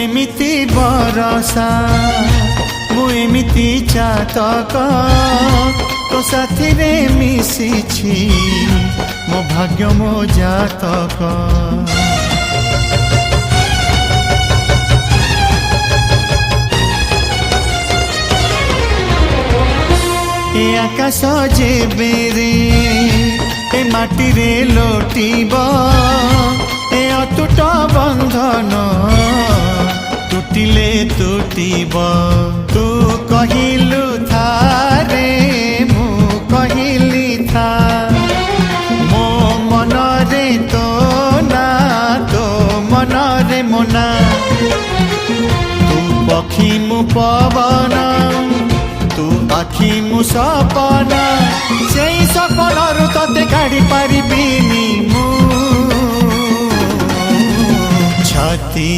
एमिति बरसा मु एमिति चातक तो साथी रे मिशिछि मो भाग्य मो जातक। ए आकाश जेबेरे ए माटी रे लोटिब ए अटूट बंधन टूटिले टूटिब। तू कहिलु था रे मु कहिली था मो मन रे तो ना तो मन रे मोना। तू पक्षी मु पवन तू आखि मु सपन से सपन तते काढ़ी पारिबिनी मु छाती